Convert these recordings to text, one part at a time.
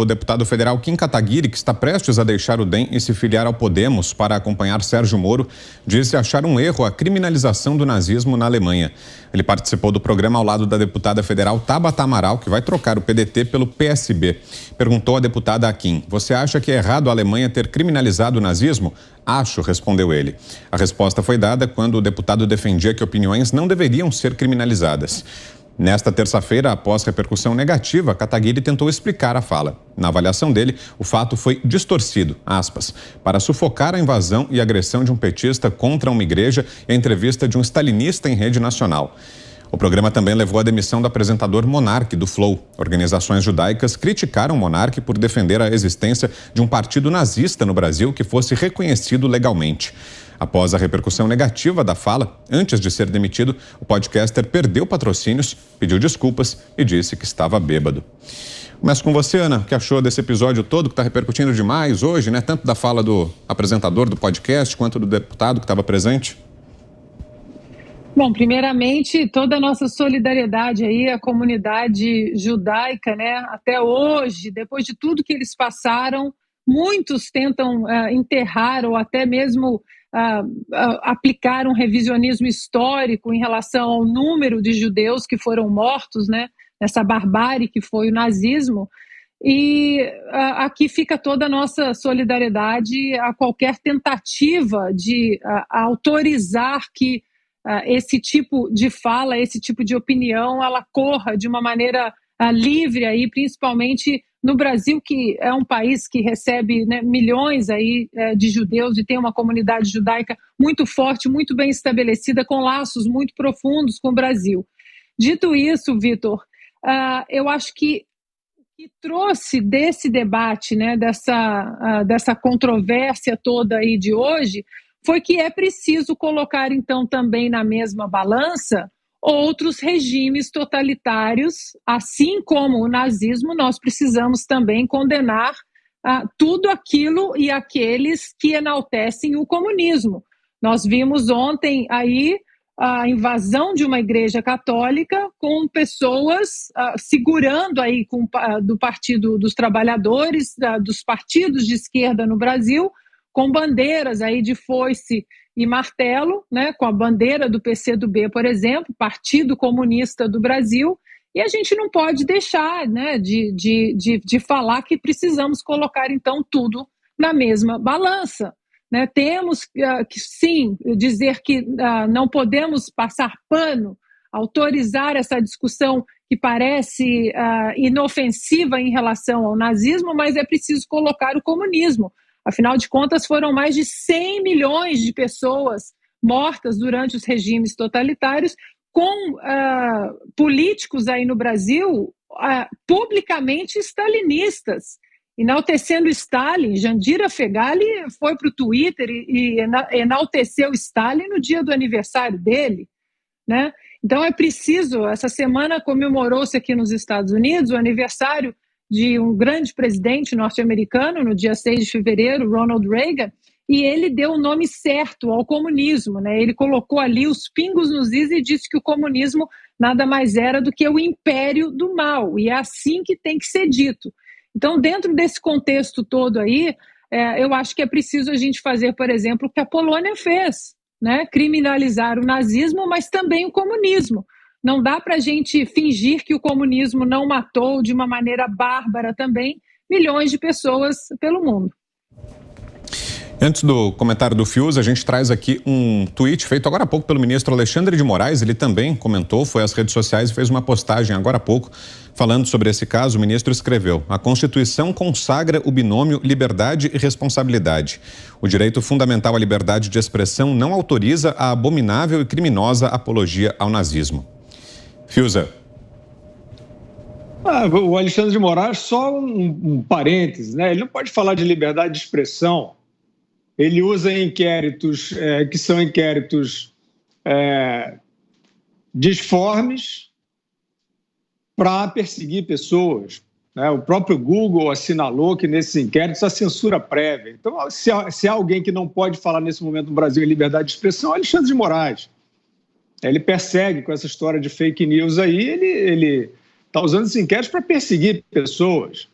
O deputado federal Kim Kataguiri, que está prestes a deixar o DEM e se filiar ao Podemos para acompanhar Sérgio Moro, disse achar um erro a criminalização do nazismo na Alemanha. Ele participou do programa ao lado da deputada federal Tabata Amaral, que vai trocar o PDT pelo PSB. Perguntou a deputada a Kim: "Você acha que é errado a Alemanha ter criminalizado o nazismo?" "Acho", respondeu ele. A resposta foi dada quando o deputado defendia que opiniões não deveriam ser criminalizadas. Nesta terça-feira, após repercussão negativa, Kataguiri tentou explicar a fala. Na avaliação dele, o fato foi distorcido, aspas, para sufocar a invasão e agressão de um petista contra uma igreja e a entrevista de um stalinista em rede nacional. O programa também levou à demissão do apresentador Monark, do Flow. Organizações judaicas criticaram Monark por defender a existência de um partido nazista no Brasil que fosse reconhecido legalmente. Após a repercussão negativa da fala, antes de ser demitido, o podcaster perdeu patrocínios, pediu desculpas e disse que estava bêbado. Começo com você, Ana. O que achou desse episódio todo que está repercutindo demais hoje, né? Tanto da fala do apresentador do podcast quanto do deputado que estava presente? Bom, primeiramente, toda a nossa solidariedade aí à comunidade judaica, né? Até hoje, depois de tudo que eles passaram, muitos tentam enterrar ou até mesmo aplicar um revisionismo histórico em relação ao número de judeus que foram mortos, né? Nessa barbárie que foi o nazismo. E aqui fica toda a nossa solidariedade a qualquer tentativa de autorizar que esse tipo de fala, esse tipo de opinião, ela corra de uma maneira livre aí, principalmente no Brasil, que é um país que recebe, né, milhões aí de judeus e tem uma comunidade judaica muito forte, muito bem estabelecida, com laços muito profundos com o Brasil. Dito isso, Vitor, eu acho que o que trouxe desse debate, né, dessa controvérsia toda aí de hoje, foi que é preciso colocar, então, também na mesma balança outros regimes totalitários, assim como o nazismo. Nós precisamos também condenar tudo aquilo e aqueles que enaltecem o comunismo. Nós vimos ontem aí a invasão de uma igreja católica com pessoas segurando aí do Partido dos Trabalhadores, dos partidos de esquerda no Brasil, com bandeiras aí de foice e martelo, né, com a bandeira do PCdoB, por exemplo, Partido Comunista do Brasil, e a gente não pode deixar, né, de falar que precisamos colocar, então, tudo na mesma balança, né? Temos que, sim, dizer que não podemos passar pano, autorizar essa discussão que parece inofensiva em relação ao nazismo, mas é preciso colocar o comunismo. Afinal de contas, foram mais de 100 milhões de pessoas mortas durante os regimes totalitários, com políticos aí no Brasil publicamente stalinistas, enaltecendo Stalin. Jandira Fegali foi para o Twitter e enalteceu Stalin no dia do aniversário dele, né? Então é preciso, essa semana comemorou-se aqui nos Estados Unidos o aniversário de um grande presidente norte-americano, no dia 6 de fevereiro, Ronald Reagan, e ele deu o nome certo ao comunismo, né? Ele colocou ali os pingos nos is e disse que o comunismo nada mais era do que o império do mal, e é assim que tem que ser dito. Então, dentro desse contexto todo aí, eu acho que é preciso a gente fazer, por exemplo, o que a Polônia fez, né? Criminalizar o nazismo, mas também o comunismo. Não dá para a gente fingir que o comunismo não matou de uma maneira bárbara também milhões de pessoas pelo mundo. Antes do comentário do Fius, a gente traz aqui um tweet feito agora há pouco pelo ministro Alexandre de Moraes. Ele também comentou, foi às redes sociais e fez uma postagem agora há pouco falando sobre esse caso. O ministro escreveu: "A Constituição consagra o binômio liberdade e responsabilidade. O direito fundamental à liberdade de expressão não autoriza a abominável e criminosa apologia ao nazismo." Fiuza. O Alexandre de Moraes, só um parêntese, né? Ele não pode falar de liberdade de expressão. Ele usa inquéritos que são inquéritos disformes para perseguir pessoas, né? O próprio Google assinalou que nesses inquéritos há censura prévia. Então, se há alguém que não pode falar nesse momento no Brasil em liberdade de expressão, é Alexandre de Moraes. Ele persegue com essa história de fake news aí, ele está usando esses inquéritos para perseguir pessoas.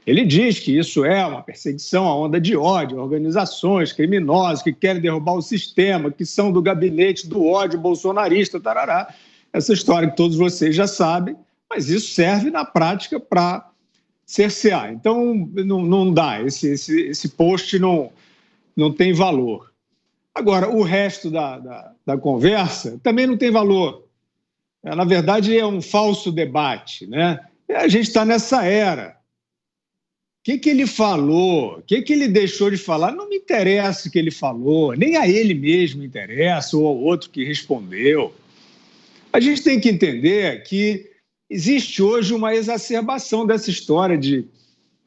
Ele diz que isso é uma perseguição à onda de ódio, organizações criminosas que querem derrubar o sistema, que são do gabinete do ódio bolsonarista, tarará. Essa história que todos vocês já sabem, mas isso serve na prática para cercear. Então, não dá, esse post não tem valor. Agora, o resto da conversa também não tem valor. Na verdade, é um falso debate, né? A gente está nessa era. O que ele falou? O que ele deixou de falar? Não me interessa o que ele falou, nem a ele mesmo interessa, ou ao outro que respondeu. A gente tem que entender que existe hoje uma exacerbação dessa história de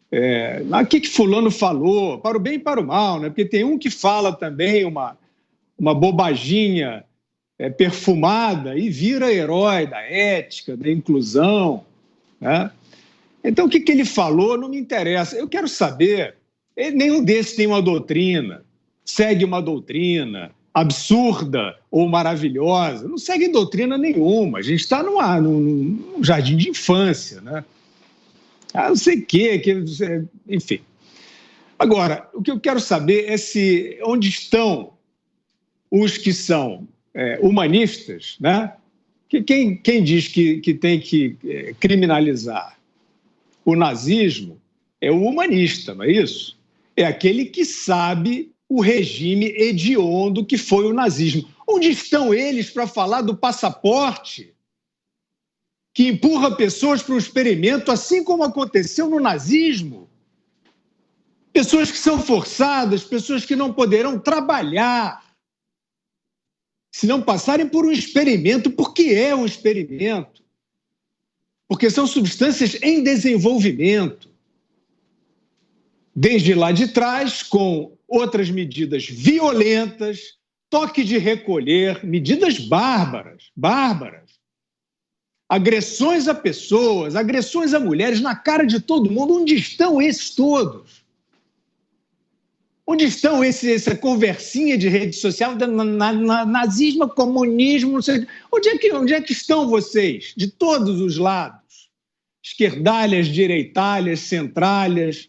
o que fulano falou, para o bem e para o mal, né? Porque tem um que fala também uma bobaginha perfumada e vira herói da ética, da inclusão, né? Então, o que ele falou não me interessa. Eu quero saber, nenhum desses tem uma doutrina, segue uma doutrina absurda ou maravilhosa. Não segue doutrina nenhuma. A gente está num jardim de infância, né? Não sei o quê, enfim. Agora, o que eu quero saber é onde estão os que são humanistas, né? Quem diz que tem que criminalizar o nazismo é o humanista, não é isso? É aquele que sabe o regime hediondo que foi o nazismo. Onde estão eles para falar do passaporte que empurra pessoas para um experimento, assim como aconteceu no nazismo? Pessoas que são forçadas, pessoas que não poderão trabalhar se não passarem por um experimento, porque é um experimento. Porque são substâncias em desenvolvimento. Desde lá de trás, com outras medidas violentas, toque de recolher, medidas bárbaras, agressões a pessoas, agressões a mulheres na cara de todo mundo. Onde estão esses todos? Onde estão essa conversinha de rede social, nazismo, comunismo, não sei. Onde é que estão vocês? De todos os lados. Esquerdalhas, direitalhas, centralhas.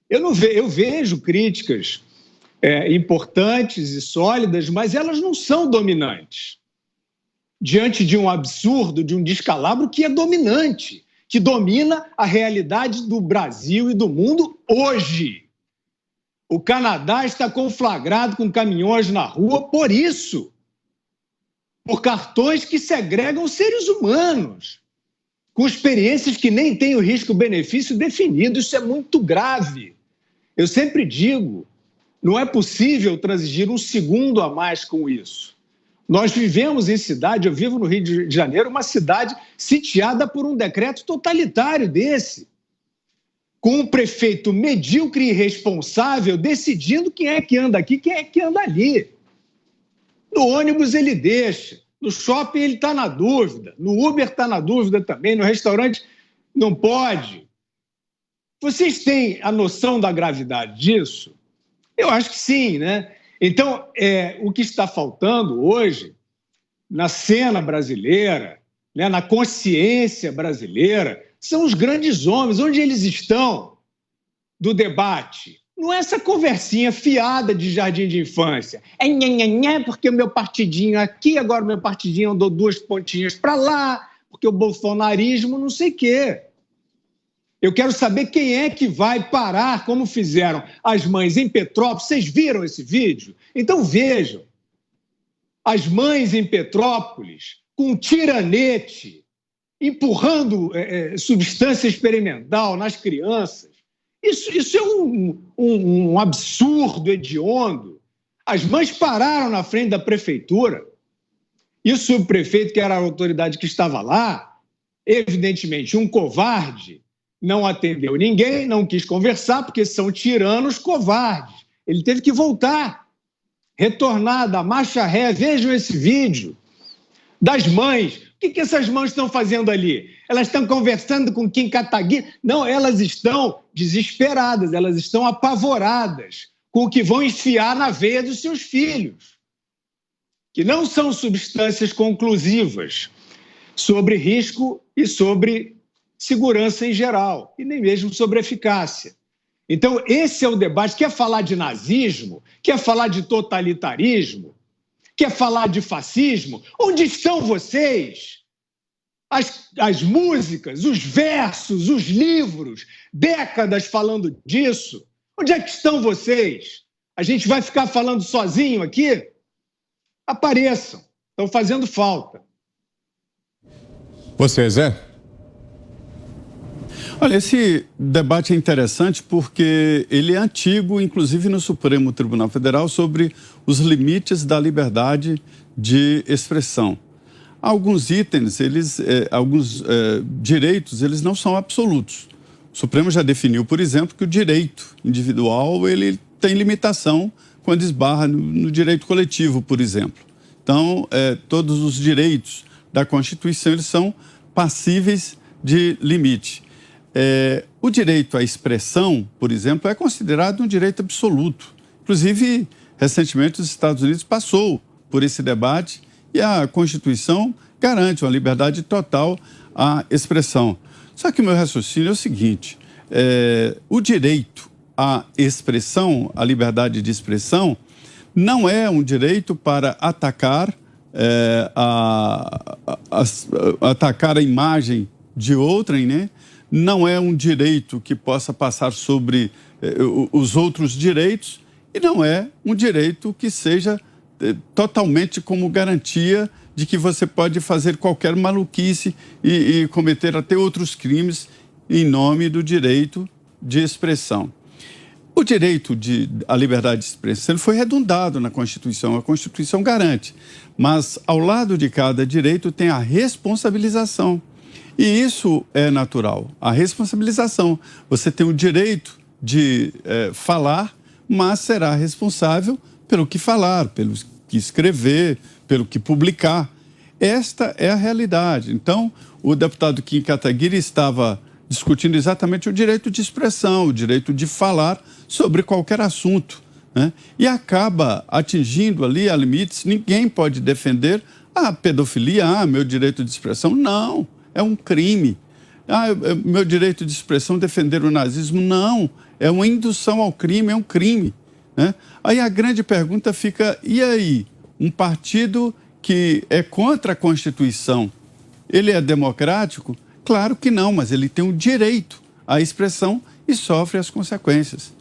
Eu vejo críticas importantes e sólidas, mas elas não são dominantes. Diante de um absurdo, de um descalabro que é dominante, que domina a realidade do Brasil e do mundo hoje. O Canadá está conflagrado com caminhões na rua por isso. Por cartões que segregam seres humanos, com experiências que nem têm o risco-benefício definido. Isso é muito grave. Eu sempre digo, não é possível transigir um segundo a mais com isso. Nós vivemos em cidade, eu vivo no Rio de Janeiro, uma cidade sitiada por um decreto totalitário desse, com um prefeito medíocre e irresponsável decidindo quem é que anda aqui, quem é que anda ali. No ônibus ele deixa, no shopping ele está na dúvida, no Uber está na dúvida também, no restaurante não pode. Vocês têm a noção da gravidade disso? Eu acho que sim, né? Então, o que está faltando hoje na cena brasileira, né, na consciência brasileira, são os grandes homens. Onde eles estão do debate? Não é essa conversinha fiada de jardim de infância. Porque o meu partidinho aqui, agora o meu partidinho andou 2 pontinhas para lá, porque o bolsonarismo não sei o quê. Eu quero saber quem é que vai parar, como fizeram as mães em Petrópolis. Vocês viram esse vídeo? Então vejam. As mães em Petrópolis, com um tiranete, empurrando substância experimental nas crianças. Isso é um absurdo hediondo. As mães pararam na frente da prefeitura e o subprefeito, que era a autoridade que estava lá, evidentemente um covarde, não atendeu ninguém, não quis conversar, porque são tiranos covardes. Ele teve que voltar, retornar da marcha ré. Vejam esse vídeo das mães. O que essas mães estão fazendo ali? Elas estão conversando com Kim Kataguiri? Não, elas estão desesperadas, elas estão apavoradas com o que vão enfiar na veia dos seus filhos, que não são substâncias conclusivas sobre risco e sobre segurança em geral, e nem mesmo sobre eficácia. Então, esse é o debate. Quer falar de nazismo? Quer falar de totalitarismo? Quer falar de fascismo? Onde estão vocês? As músicas, os versos, os livros, décadas falando disso. Onde é que estão vocês? A gente vai ficar falando sozinho aqui? Apareçam, estão fazendo falta. Você, Zé? Olha, esse debate é interessante porque ele é antigo, inclusive no Supremo Tribunal Federal, sobre os limites da liberdade de expressão. Alguns itens, alguns direitos, eles não são absolutos. O Supremo já definiu, por exemplo, que o direito individual ele tem limitação quando esbarra no direito coletivo, por exemplo. Então, todos os direitos da Constituição eles são passíveis de limite. O direito à expressão, por exemplo, é considerado um direito absoluto. Inclusive, recentemente, os Estados Unidos passou por esse debate e a Constituição garante uma liberdade total à expressão. Só que o meu raciocínio é o seguinte, o direito à expressão, à liberdade de expressão, não é um direito para atacar, atacar a imagem de outrem, né? Não é um direito que possa passar sobre os outros direitos e não é um direito que seja totalmente como garantia de que você pode fazer qualquer maluquice e cometer até outros crimes em nome do direito de expressão. O direito à liberdade de expressão foi redundado na Constituição, a Constituição garante, mas ao lado de cada direito tem a responsabilização. E isso é natural, a responsabilização. Você tem o direito de falar, mas será responsável pelo que falar, pelo que escrever, pelo que publicar. Esta é a realidade. Então, o deputado Kim Kataguiri estava discutindo exatamente o direito de expressão, o direito de falar sobre qualquer assunto, né? E acaba atingindo ali a limites. Ninguém pode defender a pedofilia, meu direito de expressão. Não, é um crime. Meu direito de expressão defender o nazismo. Não, é uma indução ao crime, é um crime, né? Aí a grande pergunta fica, e aí? Um partido que é contra a Constituição, ele é democrático? Claro que não, mas ele tem o direito à expressão e sofre as consequências.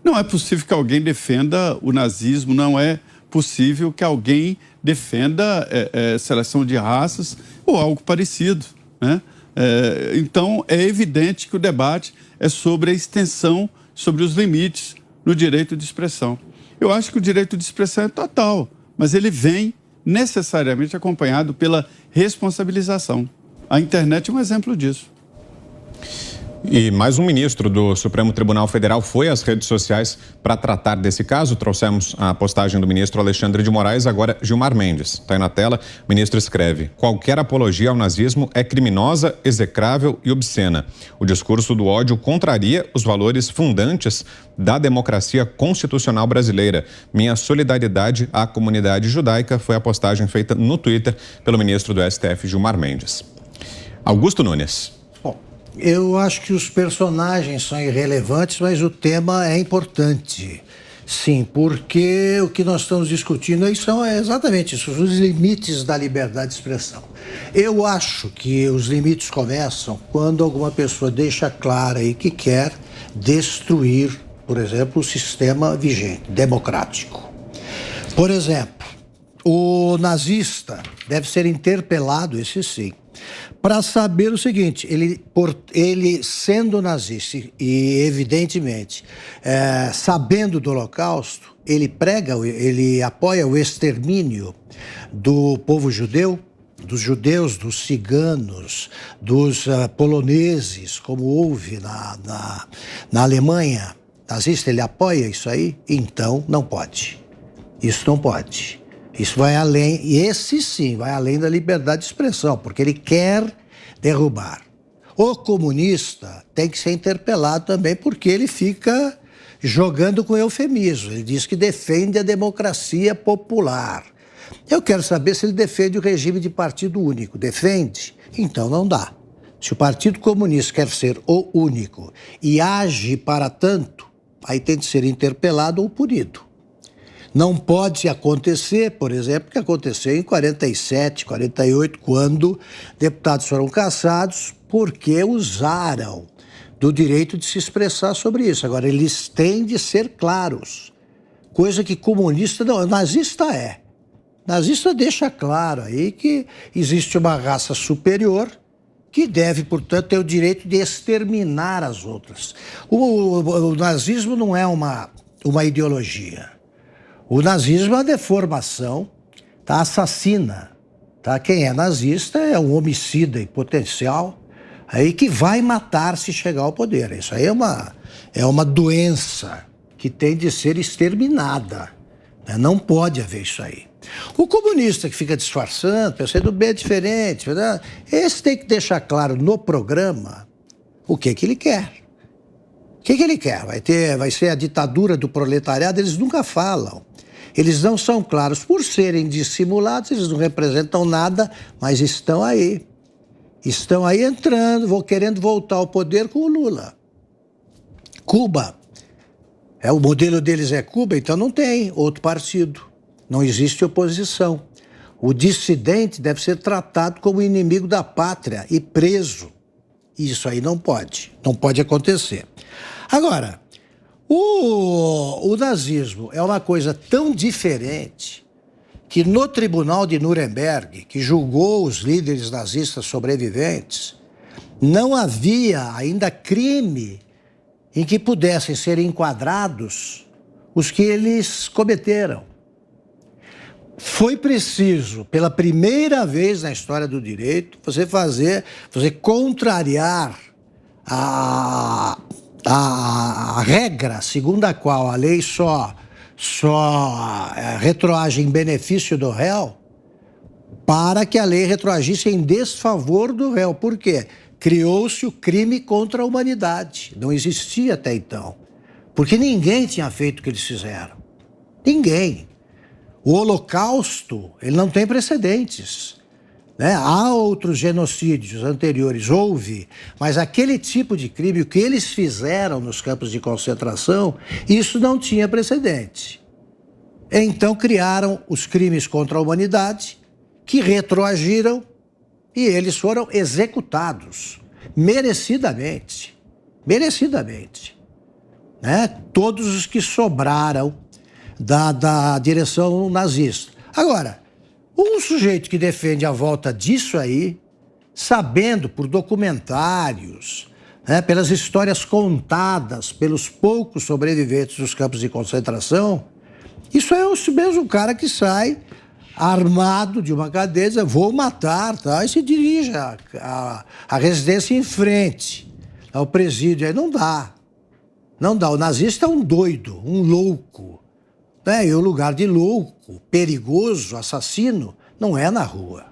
Não é possível que alguém defenda o nazismo, não é possível que alguém defenda seleção de raças ou algo parecido, né? Então, é evidente que o debate é sobre a extensão, sobre os limites no direito de expressão. Eu acho que o direito de expressão é total, mas ele vem necessariamente acompanhado pela responsabilização. A internet é um exemplo disso. E mais um ministro do Supremo Tribunal Federal foi às redes sociais para tratar desse caso. Trouxemos a postagem do ministro Alexandre de Moraes, agora Gilmar Mendes. Está aí na tela. O ministro escreve: qualquer apologia ao nazismo é criminosa, execrável e obscena. O discurso do ódio contraria os valores fundantes da democracia constitucional brasileira. Minha solidariedade à comunidade judaica, foi a postagem feita no Twitter pelo ministro do STF, Gilmar Mendes. Augusto Nunes. Eu acho que os personagens são irrelevantes, mas o tema é importante. Sim, porque o que nós estamos discutindo aí são exatamente isso, os limites da liberdade de expressão. Eu acho que os limites começam quando alguma pessoa deixa claro aí que quer destruir, por exemplo, o sistema vigente, democrático. Por exemplo, o nazista deve ser interpelado, esse sim, para saber o seguinte, ele sendo nazista e, evidentemente, sabendo do Holocausto, ele apoia o extermínio do povo judeu, dos judeus, dos ciganos, dos poloneses, como houve na Alemanha nazista, ele apoia isso aí? Então, não pode. Isso não pode. Isso vai além, e esse sim, vai além da liberdade de expressão, porque ele quer derrubar. O comunista tem que ser interpelado também, porque ele fica jogando com eufemismo. Ele diz que defende a democracia popular. Eu quero saber se ele defende o regime de partido único. Defende? Então não dá. Se o Partido Comunista quer ser o único e age para tanto, aí tem de ser interpelado ou punido. Não pode acontecer, por exemplo, o que aconteceu em 47, 48, quando deputados foram cassados porque usaram do direito de se expressar sobre isso. Agora, eles têm de ser claros, coisa que comunista não, nazista é. Nazista deixa claro aí que existe uma raça superior que deve, portanto, ter o direito de exterminar as outras. O nazismo não é uma ideologia. O nazismo é uma deformação, tá? Assassina. Tá? Quem é nazista é um homicida em potencial aí que vai matar se chegar ao poder. Isso aí é uma doença que tem de ser exterminada. Né? Não pode haver isso aí. O comunista que fica disfarçando, pensando bem diferente, né? Esse tem que deixar claro no programa o que ele quer. O que ele quer? Vai ser a ditadura do proletariado? Eles nunca falam. Eles não são claros. Por serem dissimulados, eles não representam nada, mas estão aí. Estão aí entrando, querendo voltar ao poder com o Lula. Cuba. O modelo deles é Cuba, então não tem outro partido. Não existe oposição. O dissidente deve ser tratado como inimigo da pátria e preso. Isso aí não pode acontecer. Agora, o nazismo é uma coisa tão diferente que no tribunal de Nuremberg, que julgou os líderes nazistas sobreviventes, não havia ainda crime em que pudessem ser enquadrados os que eles cometeram. Foi preciso, pela primeira vez na história do direito, você contrariar a regra segundo a qual a lei só retroage em benefício do réu, para que a lei retroagisse em desfavor do réu. Por quê? Criou-se o crime contra a humanidade. Não existia até então. Porque ninguém tinha feito o que eles fizeram. Ninguém. O Holocausto, ele não tem precedentes, né? Há outros genocídios anteriores, houve, mas aquele tipo de crime, o que eles fizeram nos campos de concentração, isso não tinha precedente. Então criaram os crimes contra a humanidade, que retroagiram e eles foram executados, merecidamente, né? Todos os que sobraram da direção nazista. Agora, um sujeito que defende a volta disso aí, sabendo por documentários, né, pelas histórias contadas pelos poucos sobreviventes dos campos de concentração, isso é o mesmo cara que sai armado de uma cadeia e diz, vou matar, tá? E se dirige à residência em frente, ao presídio. Aí não dá. O nazista é um doido, um louco. E o lugar de louco, perigoso, assassino, não é na rua.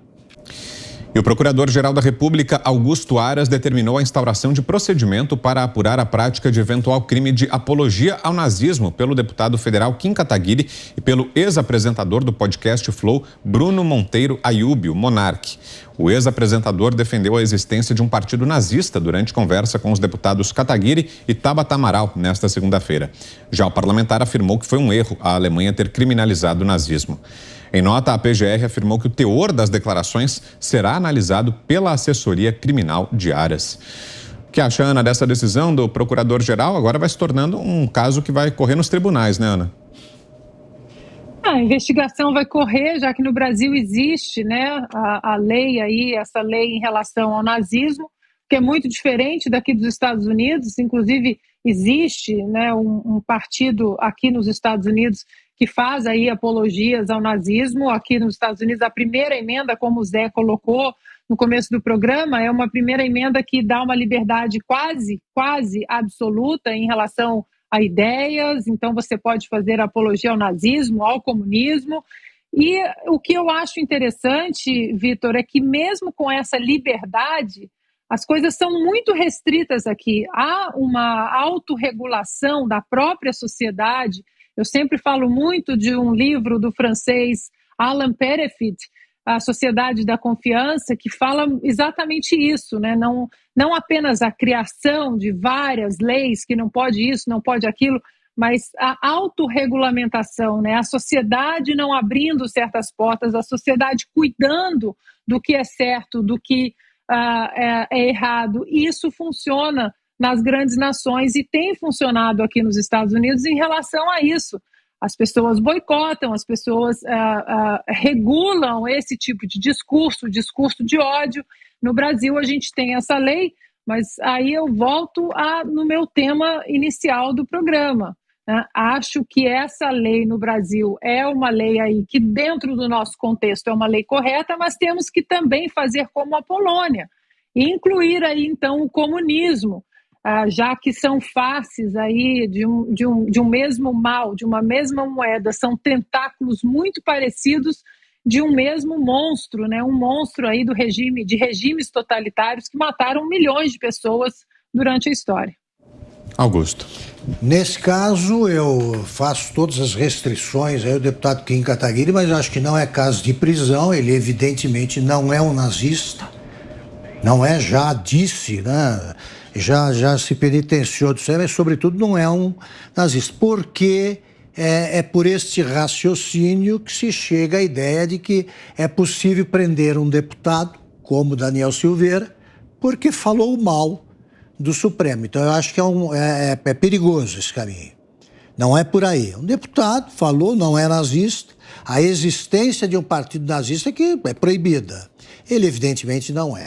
E o Procurador-Geral da República, Augusto Aras, determinou a instauração de procedimento para apurar a prática de eventual crime de apologia ao nazismo pelo deputado federal Kim Kataguiri e pelo ex-apresentador do podcast Flow, Bruno Monteiro Ayub, o Monark. O ex-apresentador defendeu a existência de um partido nazista durante conversa com os deputados Kataguiri e Tabata Amaral nesta segunda-feira. Já o parlamentar afirmou que foi um erro a Alemanha ter criminalizado o nazismo. Em nota, a PGR afirmou que o teor das declarações será analisado pela assessoria criminal de Aras. O que acha, Ana, dessa decisão do procurador-geral? Agora vai se tornando um caso que vai correr nos tribunais, né, Ana? A investigação vai correr, já que no Brasil existe, né, a lei aí, essa lei em relação ao nazismo, que é muito diferente daqui dos Estados Unidos. Inclusive, existe, né, um partido aqui nos Estados Unidos que faz aí apologias ao nazismo. Aqui nos Estados Unidos, a primeira emenda, como o Zé colocou no começo do programa, é uma primeira emenda que dá uma liberdade quase absoluta em relação a ideias. Então você pode fazer apologia ao nazismo, ao comunismo. E o que eu acho interessante, Vitor, é que mesmo com essa liberdade, as coisas são muito restritas aqui. Há uma autorregulação da própria sociedade. Eu sempre falo muito de um livro do francês Alain Périfit, A Sociedade da Confiança, que fala exatamente isso, né? não apenas a criação de várias leis que não pode isso, não pode aquilo, mas a autorregulamentação, né? A sociedade não abrindo certas portas, a sociedade cuidando do que é certo, do que é errado. Isso funciona nas grandes nações e tem funcionado aqui nos Estados Unidos em relação a isso. As pessoas boicotam, as pessoas regulam esse tipo de discurso de ódio. No Brasil a gente tem essa lei, mas aí eu volto no meu tema inicial do programa. Acho que essa lei no Brasil é uma lei aí que dentro do nosso contexto é uma lei correta, mas temos que também fazer como a Polônia e incluir aí então o comunismo, já que são faces aí de um mesmo mal, de uma mesma moeda, são tentáculos muito parecidos de um mesmo monstro, né? Um monstro aí de regimes totalitários que mataram milhões de pessoas durante a história. Augusto. Nesse caso, eu faço todas as restrições aí o deputado Kim Kataguiri, mas acho que não é caso de prisão, ele evidentemente não é um nazista, não é, já disse, né? Já se penitenciou do céu, mas sobretudo não é um nazista, porque é por este raciocínio que se chega à ideia de que é possível prender um deputado, como Daniel Silveira, porque falou mal do Supremo. Então eu acho que é perigoso esse caminho. Não é por aí. Um deputado falou, não é nazista, a existência de um partido nazista que é proibida. Ele evidentemente não é.